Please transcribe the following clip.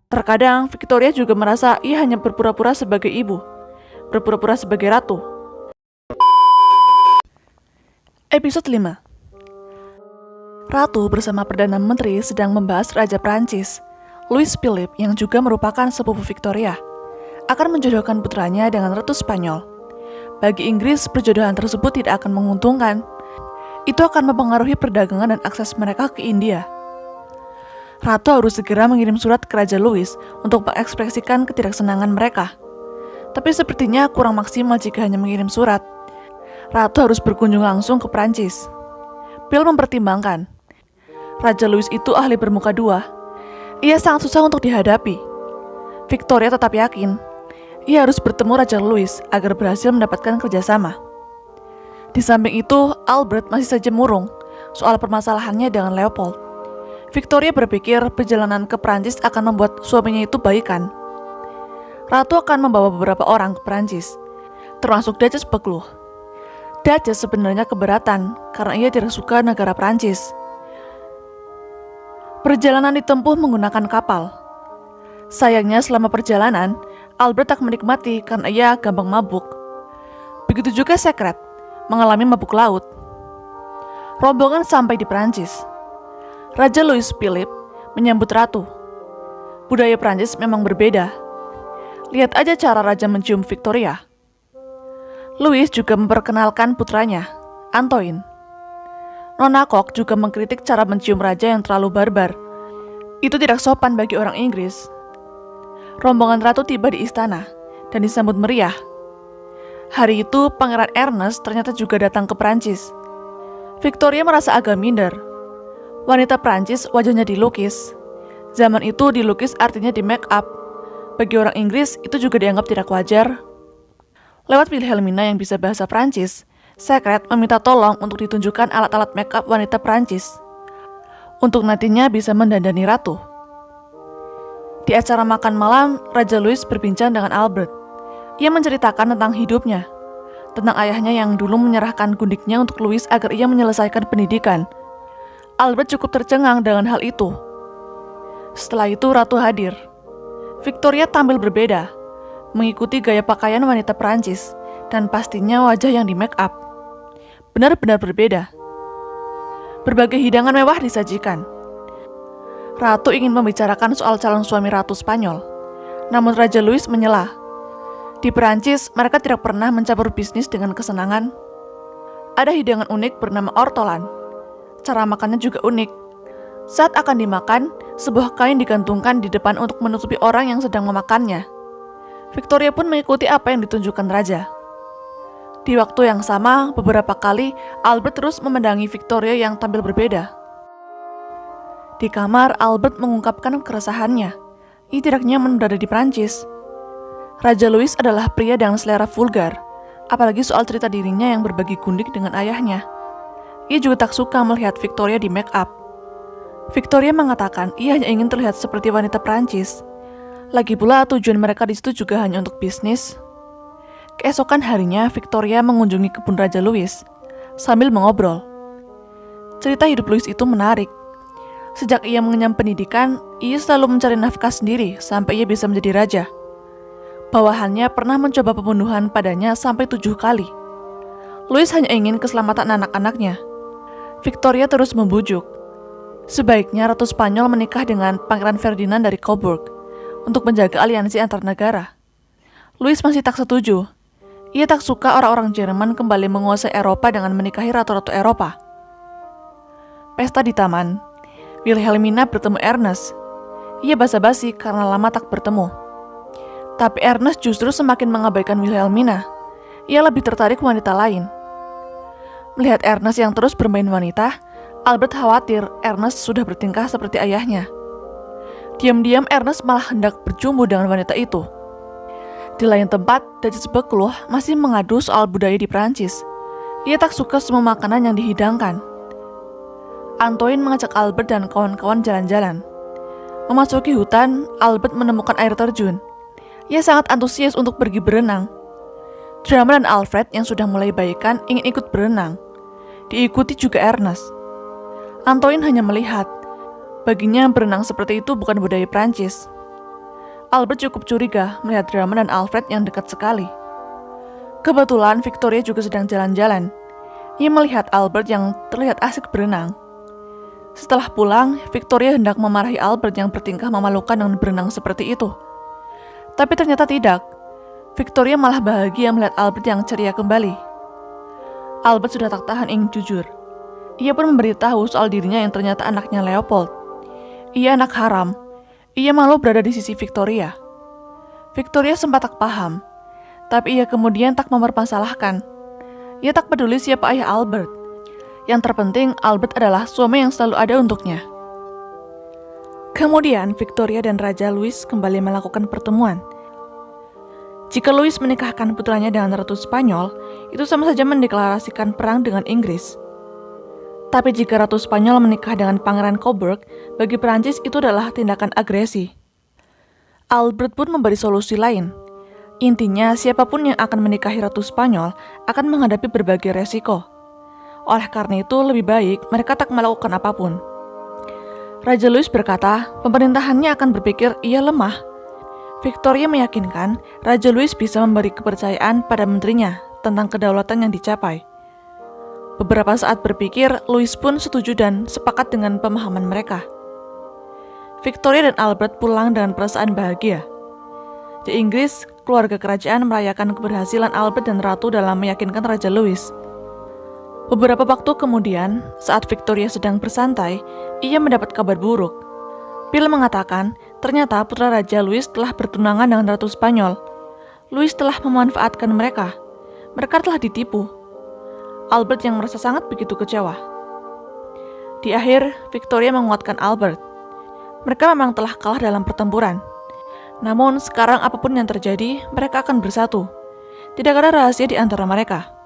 Terkadang, Victoria juga merasa ia hanya berpura-pura sebagai ibu, berpura-pura sebagai ratu. Episode 5. Ratu bersama Perdana Menteri sedang membahas Raja Prancis, Louis Philippe, yang juga merupakan sepupu Victoria, akan menjodohkan putranya dengan Ratu Spanyol. Bagi Inggris, perjodohan tersebut tidak akan menguntungkan. Itu akan mempengaruhi perdagangan dan akses mereka ke India. Ratu harus segera mengirim surat ke Raja Louis untuk mengekspresikan ketidaksenangan mereka. Tapi sepertinya kurang maksimal jika hanya mengirim surat. Ratu harus berkunjung langsung ke Prancis. Phil mempertimbangkan. Raja Louis itu ahli bermuka dua. Ia sangat susah untuk dihadapi. Victoria tetap yakin ia harus bertemu Raja Louis agar berhasil mendapatkan kerjasama. Di samping itu, Albert masih saja murung soal permasalahannya dengan Leopold. Victoria berpikir perjalanan ke Prancis akan membuat suaminya itu baikan. Ratu akan membawa beberapa orang ke Prancis, termasuk Duchess Buccleuch. Duchess sebenarnya keberatan karena ia tidak suka negara Prancis. Perjalanan ditempuh menggunakan kapal. Sayangnya selama perjalanan, Albert tak menikmati karena ia gampang mabuk. Begitu juga Secret, mengalami mabuk laut. Rombongan sampai di Prancis. Raja Louis Philippe menyambut ratu. Budaya Prancis memang berbeda. Lihat aja cara raja mencium Victoria. Louis juga memperkenalkan putranya, Antoine. Nona Cook juga mengkritik cara mencium raja yang terlalu barbar. Itu tidak sopan bagi orang Inggris. Rombongan ratu tiba di istana dan disambut meriah. Hari itu, Pangeran Ernest ternyata juga datang ke Prancis. Victoria merasa agak minder. Wanita Prancis wajahnya dilukis. Zaman itu dilukis artinya di make up. Bagi orang Inggris itu juga dianggap tidak wajar. Lewat Wilhelmina yang bisa bahasa Prancis, Secret meminta tolong untuk ditunjukkan alat-alat make up wanita Prancis untuk nantinya bisa mendandani ratu. Di acara makan malam, Raja Louis berbincang dengan Albert. Ia menceritakan tentang hidupnya, tentang ayahnya yang dulu menyerahkan gundiknya untuk Louis agar ia menyelesaikan pendidikan. Albert cukup tercengang dengan hal itu. Setelah itu ratu hadir. Victoria tampil berbeda, mengikuti gaya pakaian wanita Prancis, dan pastinya wajah yang di make up. Benar-benar berbeda. Berbagai hidangan mewah disajikan. Ratu ingin membicarakan soal calon suami Ratu Spanyol, namun Raja Louis menyela. Di Prancis, mereka tidak pernah mencampur bisnis dengan kesenangan. Ada hidangan unik bernama ortolan. Cara makannya juga unik. Saat akan dimakan, sebuah kain digantungkan di depan untuk menutupi orang yang sedang memakannya. Victoria pun mengikuti apa yang ditunjukkan raja. Di waktu yang sama, beberapa kali Albert terus memandangi Victoria yang tampil berbeda. Di kamar, Albert mengungkapkan keresahannya. Ia tidak nyaman berada di Prancis. Raja Louis adalah pria dengan selera vulgar, apalagi soal cerita dirinya yang berbagi gundik dengan ayahnya. Ia juga tak suka melihat Victoria di make up. Victoria mengatakan ia hanya ingin terlihat seperti wanita Prancis. Lagi pula tujuan mereka di situ juga hanya untuk bisnis. Keesokan harinya, Victoria mengunjungi kebun Raja Louis sambil mengobrol. Cerita hidup Louis itu menarik. Sejak ia mengenyam pendidikan, ia selalu mencari nafkah sendiri sampai ia bisa menjadi raja. Bawahannya pernah mencoba pembunuhan padanya sampai 7 kali. Louis hanya ingin keselamatan anak-anaknya. Victoria terus membujuk. Sebaiknya Ratu Spanyol menikah dengan Pangeran Ferdinand dari Coburg untuk menjaga aliansi antar negara. Louis masih tak setuju. Ia tak suka orang-orang Jerman kembali menguasai Eropa dengan menikahi ratu-ratu Eropa. Pesta di taman. Wilhelmina bertemu Ernest. Ia basa-basi karena lama tak bertemu. Tapi Ernest justru semakin mengabaikan Wilhelmina. Ia lebih tertarik wanita lain. Melihat Ernest yang terus bermain wanita, Albert khawatir Ernest sudah bertingkah seperti ayahnya. Diam-diam Ernest malah hendak berjumpa dengan wanita itu. Di lain tempat, Duchess Buccleuch masih mengadu soal budaya di Prancis. Ia tak suka semua makanan yang dihidangkan. Antoine mengajak Albert dan kawan-kawan jalan-jalan. Memasuki hutan, Albert menemukan air terjun. Ia sangat antusias untuk pergi berenang. Drama dan Alfred yang sudah mulai baikan ingin ikut berenang. Diikuti juga Ernest. Antoine hanya melihat. Baginya berenang seperti itu bukan budaya Prancis. Albert cukup curiga melihat Drummond dan Alfred yang dekat sekali. Kebetulan Victoria juga sedang jalan-jalan. Ia melihat Albert yang terlihat asik berenang. Setelah pulang, Victoria hendak memarahi Albert yang bertingkah memalukan dengan berenang seperti itu. Tapi ternyata tidak. Victoria malah bahagia melihat Albert yang ceria kembali. Albert sudah tak tahan ingin jujur. Ia pun memberitahu soal dirinya yang ternyata anaknya Leopold. Ia anak haram. Ia malu berada di sisi Victoria. Victoria sempat tak paham, tapi ia kemudian tak mempermasalahkan. Ia tak peduli siapa ayah Albert. Yang terpenting, Albert adalah suami yang selalu ada untuknya. Kemudian, Victoria dan Raja Louis kembali melakukan pertemuan. Jika Louis menikahkan putranya dengan Ratu Spanyol, itu sama saja mendeklarasikan perang dengan Inggris. Tapi jika Ratu Spanyol menikah dengan Pangeran Coburg, bagi Perancis itu adalah tindakan agresi. Albert pun memberi solusi lain. Intinya, siapapun yang akan menikahi Ratu Spanyol akan menghadapi berbagai resiko. Oleh karena itu, lebih baik mereka tak melakukan apapun. Raja Louis berkata, pemerintahannya akan berpikir ia lemah. Victoria meyakinkan Raja Louis bisa memberi kepercayaan pada menterinya tentang kedaulatan yang dicapai. Beberapa saat berpikir, Louis pun setuju dan sepakat dengan pemahaman mereka. Victoria dan Albert pulang dengan perasaan bahagia. Di Inggris, keluarga kerajaan merayakan keberhasilan Albert dan Ratu dalam meyakinkan Raja Louis. Beberapa waktu kemudian, saat Victoria sedang bersantai, ia mendapat kabar buruk. Bill mengatakan, ternyata putra Raja Louis telah bertunangan dengan Ratu Spanyol. Louis telah memanfaatkan mereka. Mereka telah ditipu. Albert yang merasa sangat begitu kecewa. Di akhir, Victoria menguatkan Albert. Mereka memang telah kalah dalam pertempuran. Namun, sekarang apapun yang terjadi, mereka akan bersatu. Tidak ada rahasia di antara mereka.